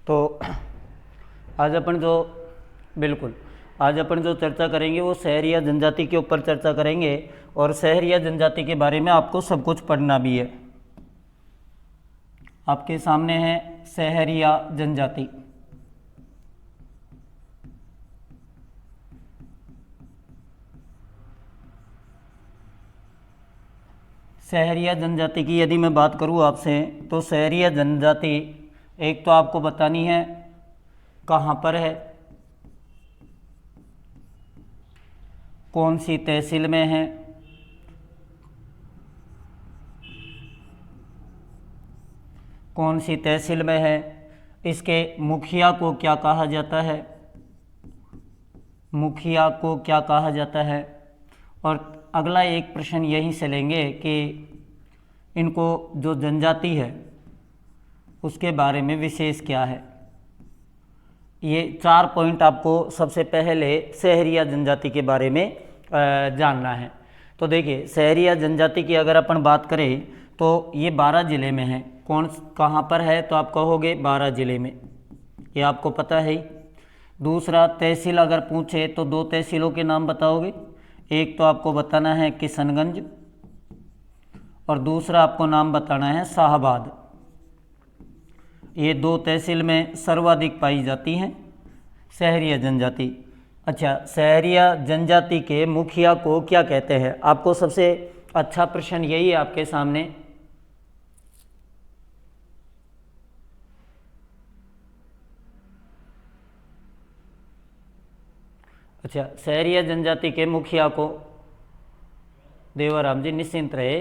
तो आज अपन जो बिल्कुल आज अपन जो चर्चा करेंगे वो शहरिया जनजाति के ऊपर चर्चा करेंगे, और शहरिया जनजाति के बारे में आपको सब कुछ पढ़ना भी है। आपके सामने है शहरिया जनजाति। शहरिया जनजाति की यदि मैं बात करूं आपसे, तो शहरिया जनजाति एक तो आपको बतानी है कहाँ पर है, कौन सी तहसील में है, कौन सी तहसील में है, इसके मुखिया को क्या कहा जाता है, मुखिया को क्या कहा जाता है। और अगला एक प्रश्न यहीं से लेंगे कि इनको जो जनजाति है उसके बारे में विशेष क्या है। ये 4 पॉइंट आपको सबसे पहले शहरिया जनजाति के बारे में जानना है। तो देखिए, शहरिया जनजाति की अगर अपन बात करें तो ये 12 ज़िले में है। कहाँ पर है, तो आप कहोगे 12 ज़िले में, ये आपको पता है ही। दूसरा, तहसील अगर पूछे तो 2 तहसीलों के नाम बताओगे। एक तो आपको बताना है किशनगंज, और दूसरा आपको नाम बताना है शाहबाद। ये 2 तहसील में सर्वाधिक पाई जाती हैं शहरिया जनजाति। अच्छा, शहरिया जनजाति के मुखिया को क्या कहते हैं, आपको सबसे अच्छा प्रश्न यही है आपके सामने। अच्छा, शहरिया जनजाति के मुखिया को, देवाराम जी निश्चिंत रहे।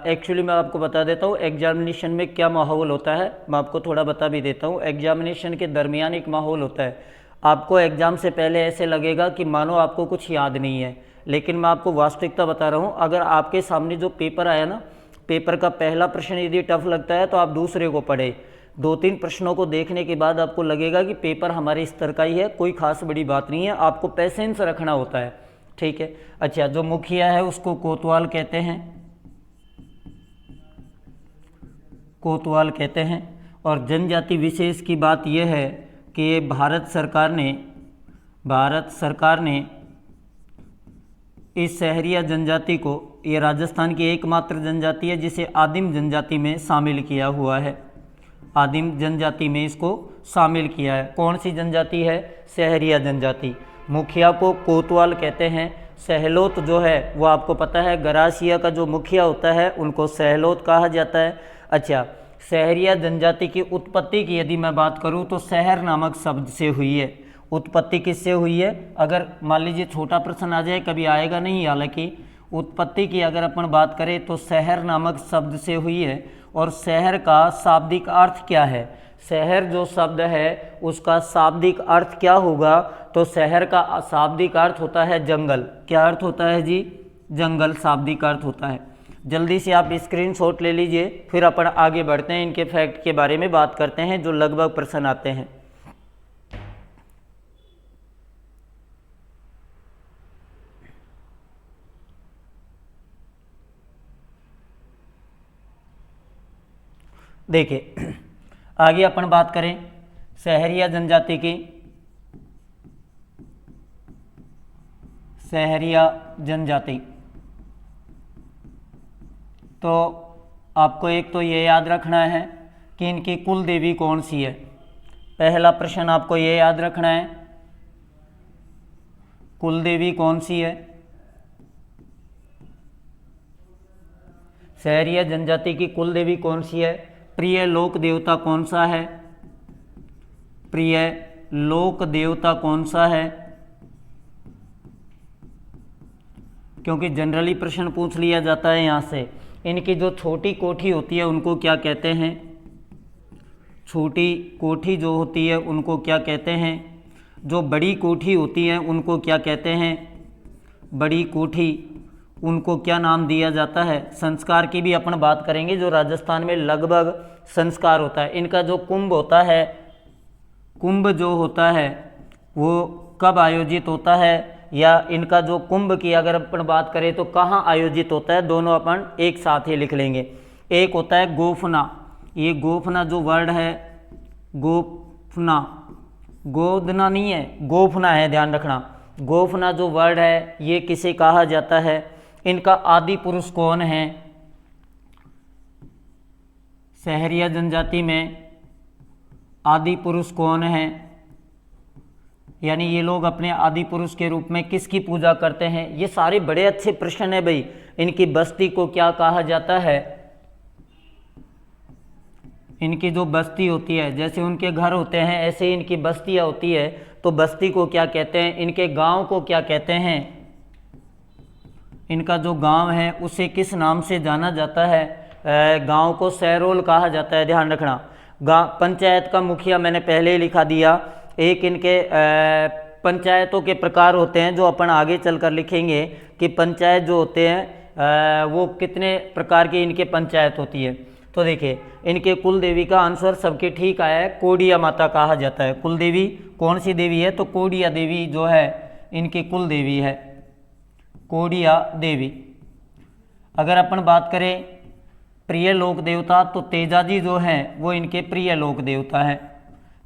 एक्चुअली मैं आपको बता देता हूँ एग्जामिनेशन में क्या माहौल होता है, मैं आपको थोड़ा बता भी देता हूँ। एग्जामिनेशन के दरमियान एक माहौल होता है। आपको एग्ज़ाम से पहले ऐसे लगेगा कि मानो आपको कुछ याद नहीं है, लेकिन मैं आपको वास्तविकता बता रहा हूँ। अगर आपके सामने जो पेपर आया ना, पेपर का पहला प्रश्न यदि टफ लगता है तो आप दूसरे को पढ़े। 2-3 प्रश्नों को देखने के बाद आपको लगेगा कि पेपर हमारे स्तर का ही है, कोई खास बड़ी बात नहीं है। आपको पेशेंस रखना होता है, ठीक है। अच्छा, जो मुखिया है उसको कोतवाल कहते हैं, कोतवाल कहते हैं। और जनजाति विशेष की बात यह है कि भारत सरकार ने इस शहरिया जनजाति को, ये राजस्थान की एकमात्र जनजाति है जिसे आदिम जनजाति में शामिल किया हुआ है। आदिम जनजाति में इसको शामिल किया है। कौन सी जनजाति है, शहरिया जनजाति। मुखिया को कोतवाल कहते हैं। सहलोत जो है वो आपको पता है, गरासिया का जो मुखिया होता है उनको सहलोत कहा जाता है। अच्छा, शहरिया जनजाति की उत्पत्ति की यदि मैं बात करूं तो शहर नामक शब्द से हुई है। उत्पत्ति किससे हुई है, अगर मान लीजिए छोटा प्रश्न आ जाए, कभी आएगा नहीं हालांकि, उत्पत्ति की अगर अपन बात करें तो शहर नामक शब्द से हुई है। और शहर का शाब्दिक अर्थ क्या है, शहर जो शब्द है उसका शाब्दिक अर्थ क्या होगा, तो शहर का शाब्दिक अर्थ होता है जंगल। क्या अर्थ होता है जी, जंगल शाब्दिक अर्थ होता है। जल्दी से आप स्क्रीनशॉट ले लीजिए, फिर अपन आगे बढ़ते हैं, इनके फैक्ट के बारे में बात करते हैं जो लगभग प्रश्न आते हैं। देखिए, आगे अपन बात करें शहरिया जनजाति की। शहरिया जनजाति तो आपको एक तो ये याद रखना है कि इनकी कुल देवी कौन सी है। पहला प्रश्न आपको ये याद रखना है, कुल देवी कौन सी है। शहरिया जनजाति की कुल देवी कौन सी है। प्रिय लोक देवता कौन सा है, प्रिय लोक देवता कौन सा है, क्योंकि जनरली प्रश्न पूछ लिया जाता है यहाँ से। इनकी जो छोटी कोठी होती है उनको क्या कहते हैं, छोटी कोठी जो होती है उनको क्या कहते हैं। जो बड़ी कोठी होती है उनको क्या कहते हैं, बड़ी कोठी, उनको क्या नाम दिया जाता है। संस्कार की भी अपन बात करेंगे, जो राजस्थान में लगभग संस्कार होता है। इनका जो कुंभ होता है, कुंभ जो होता है वो कब आयोजित होता है, या इनका जो कुंभ की अगर अपन बात करें तो कहाँ आयोजित होता है, दोनों अपन एक साथ ही लिख लेंगे। एक होता है गोफना, ये गोफना जो वर्ड है, गोफना, गोदना नहीं है, गोफना है, ध्यान रखना। गोफना जो वर्ड है ये किसे कहा जाता है? इनका आदि पुरुष कौन है? सहरिया जनजाति में आदि पुरुष कौन है? यानी ये लोग अपने आदि पुरुष के रूप में किसकी पूजा करते हैं? ये सारे बड़े अच्छे प्रश्न है भाई। इनकी बस्ती को क्या कहा जाता है? इनकी जो बस्ती होती है, जैसे उनके घर होते हैं ऐसे इनकी बस्तियां होती है, तो बस्ती को क्या कहते हैं? इनके गांव को क्या कहते हैं? इनका जो गांव है उसे किस नाम से जाना जाता है? गांव को सहरोल कहा जाता है, ध्यान रखना। पंचायत का मुखिया मैंने पहले ही लिखा दिया। एक इनके पंचायतों के प्रकार होते हैं जो अपन आगे चलकर लिखेंगे कि पंचायत जो होते हैं वो कितने प्रकार की इनके पंचायत होती है। तो देखिए, इनके कुल देवी का आंसर सबके ठीक आया है, कोडिया माता कहा जाता है। कुल देवी कौन सी देवी है? तो कोडिया देवी जो है इनकी कुल देवी है, कोडिया देवी। अगर अपन बात करें प्रिय लोक देवता, तो तेजाजी जो हैं वो इनके प्रिय लोक देवता है।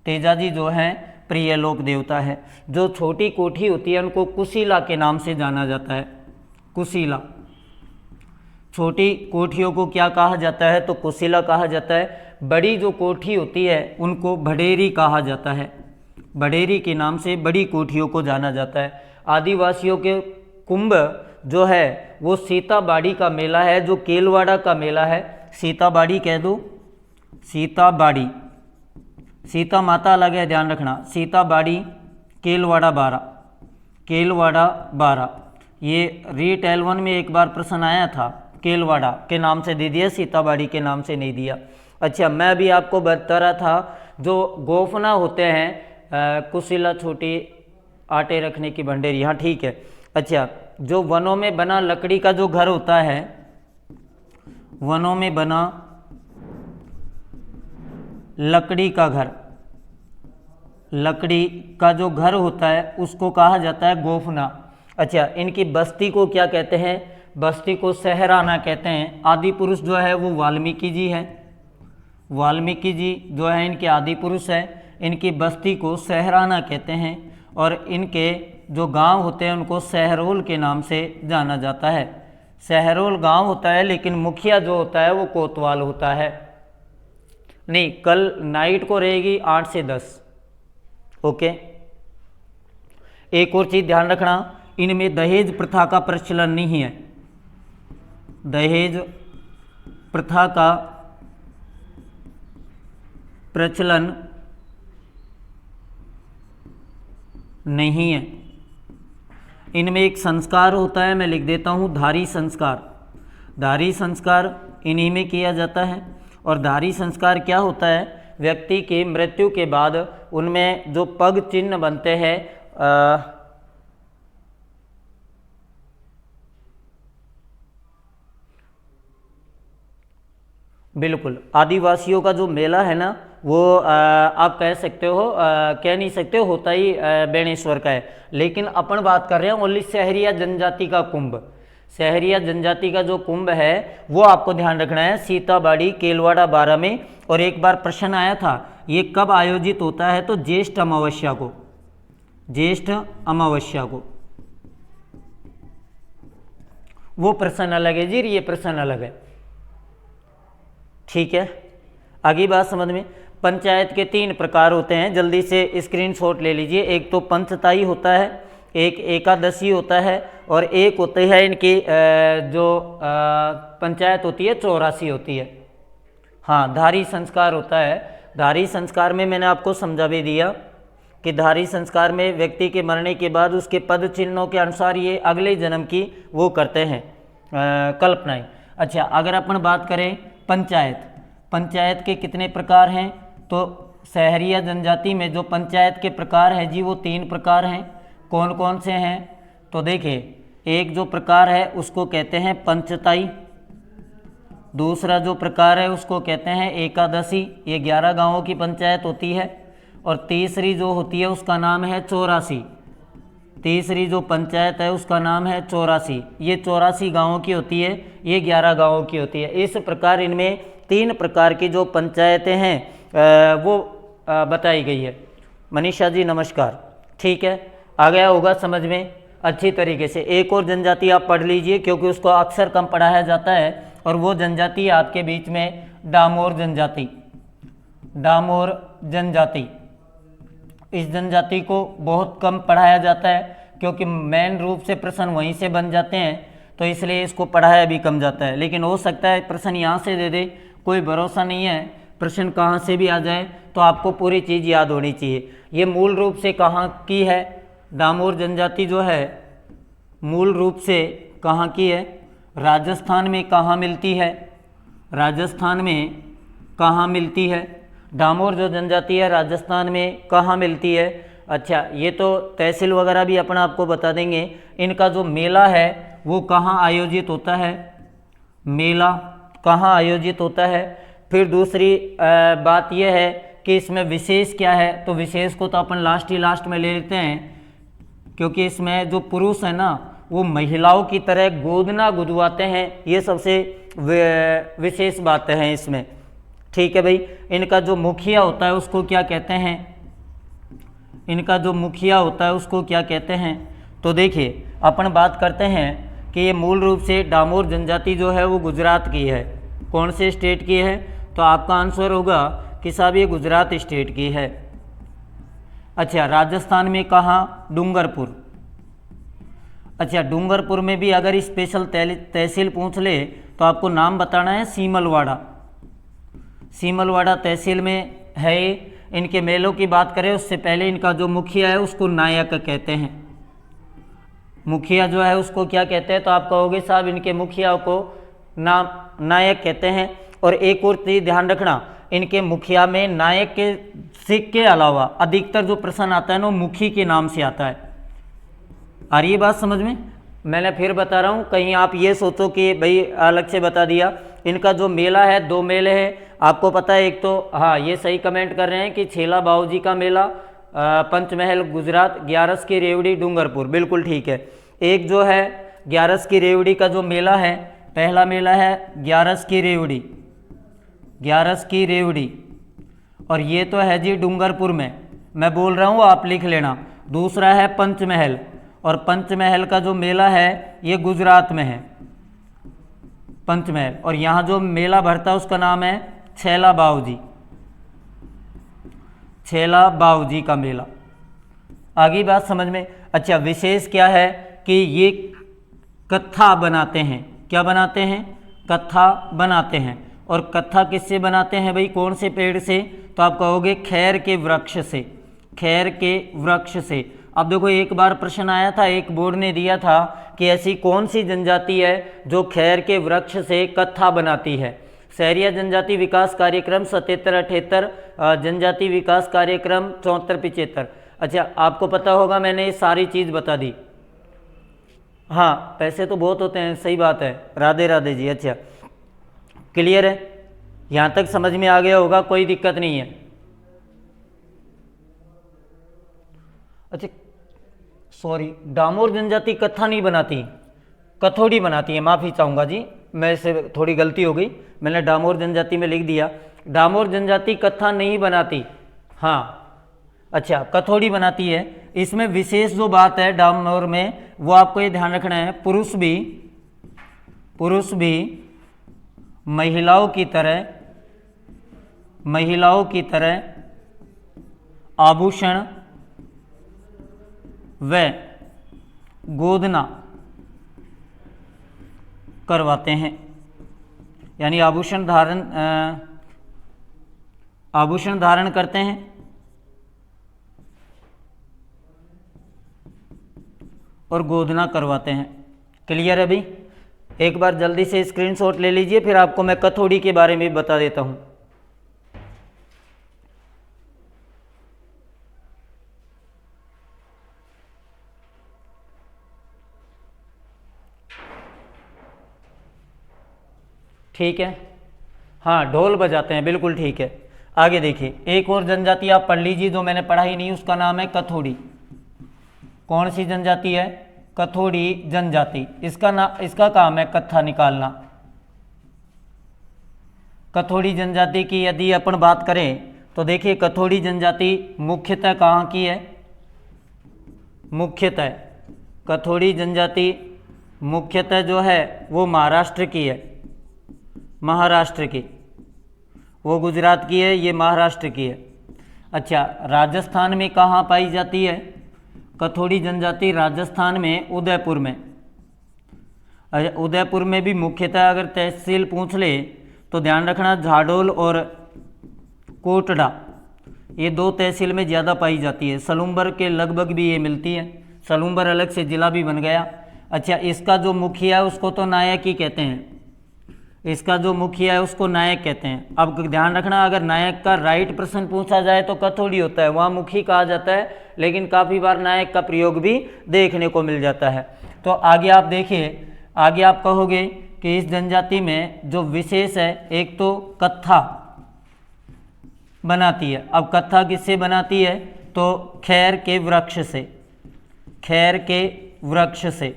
तेजाजी जो हैं प्रिय लोक देवता है। जो छोटी कोठी होती है उनको कुशीला के नाम से जाना जाता है, कुशीला। छोटी कोठियों को क्या कहा जाता है? तो कुशीला कहा जाता है। बड़ी जो कोठी होती है उनको भडेरी कहा जाता है, भडेरी के नाम से बड़ी कोठियों को जाना जाता है। आदिवासियों के कुंभ जो है वो सीताबाड़ी का मेला है, जो केलवाड़ा का मेला है। सीताबाड़ी कह दो, सीताबाड़ी, सीता माता अलग है, ध्यान रखना। सीताबाड़ी, केलवाड़ा बारा, केलवाड़ा बारा। ये रीट L1 में एक बार प्रश्न आया था, केलवाड़ा के नाम से दे दिया, सीताबाड़ी के नाम से नहीं दिया। अच्छा, मैं भी आपको बता रहा था जो गोफना होते हैं, कुशीला छोटी आटे रखने की भंडेरी, हाँ ठीक है। अच्छा, जो वनों में बना लकड़ी का जो घर होता है, वनों में बना लकड़ी का घर, लकड़ी का जो घर होता है उसको कहा जाता है गोफना। अच्छा, इनकी बस्ती को क्या कहते हैं? बस्ती को सहराना कहते हैं। आदि पुरुष जो है वो वाल्मीकि जी है, वाल्मीकि जी जो है इनके आदि पुरुष है। इनकी बस्ती को सहराना कहते हैं और इनके जो गांव होते हैं उनको सहरोल के नाम से जाना जाता है। सहरोल गांव होता है, लेकिन मुखिया जो होता है वो कोतवाल होता है। नहीं, कल नाइट को रहेगी 8 से 10। ओके। एक और चीज ध्यान रखना, इनमें दहेज प्रथा का प्रचलन नहीं है, दहेज प्रथा का प्रचलन नहीं है। इनमें एक संस्कार होता है, मैं लिख देता हूँ, धारी संस्कार। धारी संस्कार इन्हीं में किया जाता है। और धारी संस्कार क्या होता है? व्यक्ति की मृत्यु के बाद उनमें जो पग चिन्ह बनते हैं, बिल्कुल आदिवासियों का जो मेला है ना वो आप कह सकते हो, कह नहीं सकते हो, होता ही बेणेश्वर का है। लेकिन अपन बात कर रहे हैं ओनली सहरिया जनजाति का कुंभ। सहरिया जनजाति का जो कुंभ है वो आपको ध्यान रखना है, सीताबाड़ी केलवाड़ा बारा में। और एक बार प्रश्न आया था, ये कब आयोजित होता है? तो ज्येष्ठ अमावस्या को, ज्येष्ठ अमावस्या को। वो प्रश्न अलग है जी, ये प्रश्न अलग है, ठीक है। आगे बात समझ में। पंचायत के 3 प्रकार होते हैं, जल्दी से स्क्रीनशॉट ले लीजिए। एक तो पंचताई होता है, एक एकादशी होता है, और एक होते हैं इनकी जो पंचायत होती है 84 होती है। हाँ, धारी संस्कार होता है। धारी संस्कार में मैंने आपको समझा भी दिया कि धारी संस्कार में व्यक्ति के मरने के बाद उसके पद चिन्हों के अनुसार ये अगले जन्म की वो करते हैं कल्पनाएं। अच्छा, अगर अपन बात करें पंचायत, पंचायत के कितने प्रकार हैं? तो सहरिया जनजाति में जो पंचायत के प्रकार हैं जी वो 3 प्रकार हैं। कौन कौन से हैं? तो देखिए, एक जो प्रकार है उसको कहते हैं पंचताई, दूसरा जो प्रकार है उसको कहते हैं एकादशी, ये 11 गांवों की पंचायत होती है। और तीसरी जो होती है उसका नाम है 84, तीसरी जो पंचायत है उसका नाम है 84। ये 84 गांवों की होती है, ये 11 गांवों की होती है। इस प्रकार इनमें 3 प्रकार की जो पंचायतें हैं वो बताई गई है। मनीषा जी नमस्कार। ठीक है, आ गया होगा समझ में अच्छी तरीके से। एक और जनजाति आप पढ़ लीजिए क्योंकि उसको अक्सर कम पढ़ाया जाता है, और वो जनजाति आपके बीच में डामोर जनजाति। डामोर जनजाति, इस जनजाति को बहुत कम पढ़ाया जाता है क्योंकि मेन रूप से प्रश्न वहीं से बन जाते हैं, तो इसलिए इसको पढ़ाया भी कम जाता है। लेकिन हो सकता है प्रश्न यहाँ से दे दे, कोई भरोसा नहीं है, प्रश्न कहाँ से भी आ जाए, तो आपको पूरी चीज़ याद होनी चाहिए। ये मूल रूप से कहाँ की है? डामोर जनजाति जो है मूल रूप से कहाँ की है? राजस्थान में। कहाँ मिलती है? राजस्थान में कहाँ मिलती है? डामोर जो जनजाति है राजस्थान में कहाँ मिलती है? अच्छा, ये तो तहसील वगैरह भी अपना आपको बता देंगे। इनका जो मेला है वो कहाँ आयोजित होता है? मेला कहाँ आयोजित होता है? फिर दूसरी बात यह है कि इसमें विशेष क्या है, तो विशेष को तो अपन लास्ट में ले लेते हैं, क्योंकि इसमें जो पुरुष है ना वो महिलाओं की तरह गोदना गुदवाते हैं, ये सबसे विशेष बातें हैं इसमें। ठीक है भाई, इनका जो मुखिया होता है उसको क्या कहते हैं? इनका जो मुखिया होता है उसको क्या कहते हैं? तो देखिए, अपन बात करते हैं कि ये मूल रूप से डामोर जनजाति जो है वो गुजरात की है। कौन से स्टेट की है? तो आपका आंसर होगा कि साहब ये गुजरात स्टेट की है। अच्छा, राजस्थान में कहाँ? डूंगरपुर। अच्छा, डूंगरपुर में भी अगर स्पेशल तहसील पूछ ले तो आपको नाम बताना है, सीमलवाड़ा। सीमलवाड़ा तहसील में है। इनके मेलों की बात करें उससे पहले इनका जो मुखिया है उसको नायक कहते हैं। मुखिया जो है उसको क्या कहते हैं? तो आप कहोगे साहब इनके मुखिया को नायक कहते हैं। और एक और चीज़ ध्यान रखना, इनके मुखिया में नायक के सिख के अलावा अधिकतर जो प्रश्न आता है ना वो मुखी के नाम से आता है। आ रही है बात समझ में? मैंने फिर बता रहा हूँ, कहीं आप ये सोचो कि भाई अलग से बता दिया। इनका जो मेला है, 2 मेले हैं आपको पता है। एक तो हाँ, ये सही कमेंट कर रहे हैं कि छेला बाऊजी का मेला पंचमहल गुजरात, ग्यारस की रेवड़ी डूंगरपुर, बिल्कुल ठीक है। एक जो है ग्यारस की रेवड़ी का जो मेला है, पहला मेला है ग्यारस की रेवड़ी, ग्यारस की रेवड़ी, और ये तो है जी डूंगरपुर में, मैं बोल रहा हूँ आप लिख लेना। दूसरा है पंचमहल, और पंचमहल का जो मेला है ये गुजरात में है, पंचमहल। और यहाँ जो मेला भरता है उसका नाम है छेला बाऊजी, छेला बाऊजी का मेला। आगे बात समझ में? अच्छा, विशेष क्या है कि ये कत्था बनाते हैं। क्या बनाते हैं? कत्था बनाते हैं। और कत्था किससे बनाते हैं भाई? कौन से पेड़ से? तो आप कहोगे खैर के वृक्ष से, खैर के वृक्ष से। अब देखो, एक बार प्रश्न आया था, एक बोर्ड ने दिया था कि ऐसी कौन सी जनजाति है जो खैर के वृक्ष से कत्था बनाती है? शहरिया जनजाति विकास कार्यक्रम 77-78, जनजाति विकास कार्यक्रम 74-75। अच्छा, आपको पता होगा मैंने ये सारी चीज़ बता दी। हाँ, पैसे तो बहुत होते हैं, सही बात है। राधे राधे जी। अच्छा, क्लियर है? यहाँ तक समझ में आ गया होगा, कोई दिक्कत नहीं है। अच्छा, सॉरी, डामोर जनजाति कत्था नहीं बनाती, कथोड़ी बनाती है। माफ़ी चाहूँगा जी, मैं से थोड़ी गलती हो गई, मैंने डामोर जनजाति में लिख दिया। डामोर जनजाति कत्था नहीं बनाती, हाँ। अच्छा, कथोड़ी बनाती है। इसमें विशेष जो बात है डामोर में, वो आपको ये ध्यान रखना है, पुरुष भी महिलाओं की तरह आभूषण व गोदना करवाते हैं। यानी आभूषण धारण करते हैं और गोदना करवाते हैं। क्लियर है भाई? एक बार जल्दी से स्क्रीनशॉट ले लीजिए, फिर आपको मैं कथोड़ी के बारे में बता देता हूं। ठीक है, हाँ, ढोल बजाते हैं, बिल्कुल ठीक है। आगे देखिए, एक और जनजाति आप पढ़ लीजिए जो मैंने पढ़ाई नहीं, उसका नाम है कथोड़ी। कौन सी जनजाति है? कथोड़ी जनजाति। इसका काम है कत्था निकालना। कथोड़ी जनजाति की यदि अपन बात करें तो देखिए कथोड़ी जनजाति मुख्यतः कहाँ की है, मुख्यतः कथोड़ी जनजाति मुख्यतः जो है वो महाराष्ट्र की है, महाराष्ट्र की, वो गुजरात की है, ये महाराष्ट्र की है। अच्छा, राजस्थान में कहाँ पाई जाती है कथोड़ी जनजाति? राजस्थान में उदयपुर में। उदयपुर में भी मुख्यतः अगर तहसील पूछ ले तो ध्यान रखना झाडोल और कोटड़ा, ये दो तहसील में ज़्यादा पाई जाती है। सलूम्बर के लगभग भी ये मिलती है, सलूम्बर अलग से ज़िला भी बन गया। अच्छा, इसका जो मुखिया है उसको तो नायक ही कहते हैं, इसका जो मुखिया है उसको नायक कहते हैं। अब ध्यान रखना, अगर नायक का राइट प्रश्न पूछा जाए तो कथोड़ी होता है, वहाँ मुखी कहा जाता है, लेकिन काफ़ी बार नायक का प्रयोग भी देखने को मिल जाता है। तो आगे आप देखिए, आगे आप कहोगे कि इस जनजाति में जो विशेष है, एक तो कत्था बनाती है। अब कत्था किससे बनाती है? तो खैर के वृक्ष से, खैर के वृक्ष से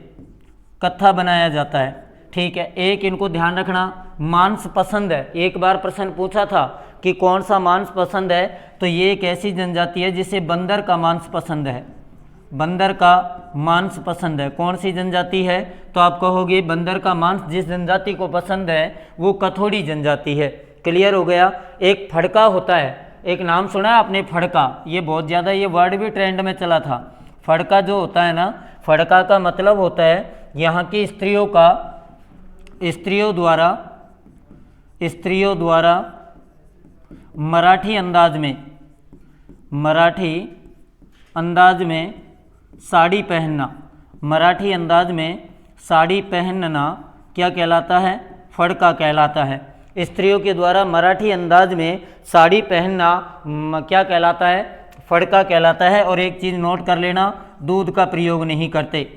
कत्था बनाया जाता है। ठीक है, एक इनको ध्यान रखना, मांस पसंद है। एक बार प्रश्न पूछा था कि कौन सा मांस पसंद है, तो ये एक ऐसी जनजाति है जिसे बंदर का मांस पसंद है, बंदर का मांस पसंद है। कौन सी जनजाति है? तो आप कहोगे बंदर का मांस जिस जनजाति को पसंद है वो कथोड़ी जनजाति है। क्लियर हो गया। एक फड़का होता है, एक नाम सुना है आपने फड़का, ये बहुत ज़्यादा ये वर्ड भी ट्रेंड में चला था। फड़का जो होता है ना, फड़का का मतलब होता है यहाँ की स्त्रियों का, स्त्रियों द्वारा मराठी अंदाज में, मराठी अंदाज में साड़ी पहनना, मराठी अंदाज में साड़ी पहनना क्या कहलाता है? फड़का कहलाता है। स्त्रियों के द्वारा मराठी अंदाज में साड़ी पहनना क्या कहलाता है? फड़का कहलाता है। और एक चीज़ नोट कर लेना, दूध का प्रयोग नहीं करते,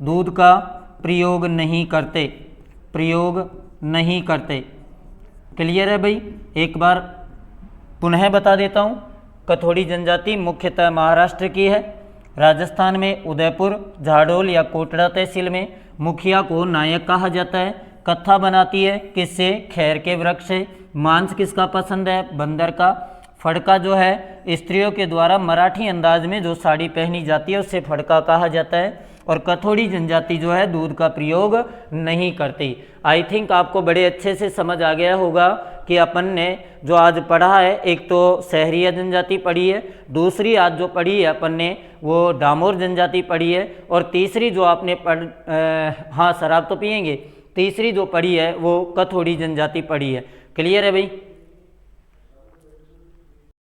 दूध का प्रयोग नहीं करते, प्रयोग नहीं करते। क्लियर है भाई? एक बार पुनः बता देता हूँ, कथोड़ी जनजाति मुख्यतः महाराष्ट्र की है। राजस्थान में उदयपुर, झाडोल या कोटड़ा तहसील में मुखिया को नायक कहा जाता है। कत्था बनाती है किससे? खैर के वृक्ष से। मांस किसका पसंद है? बंदर का। फड़का जो है स्त्रियों के द्वारा मराठी अंदाज में जो साड़ी पहनी जाती है उससे फड़का कहा जाता है। और कथोड़ी जनजाति जो है दूध का प्रयोग नहीं करती। आई थिंक आपको बड़े अच्छे से समझ आ गया होगा कि अपन ने जो आज पढ़ा है, एक तो सहरिया जनजाति पढ़ी है, दूसरी आज जो पढ़ी है अपन ने वो डामोर जनजाति पढ़ी है, और तीसरी जो आपने हाँ शराब तो पियेंगे, तीसरी जो पढ़ी है वो कथोड़ी जनजाति पढ़ी है। क्लियर है भाई?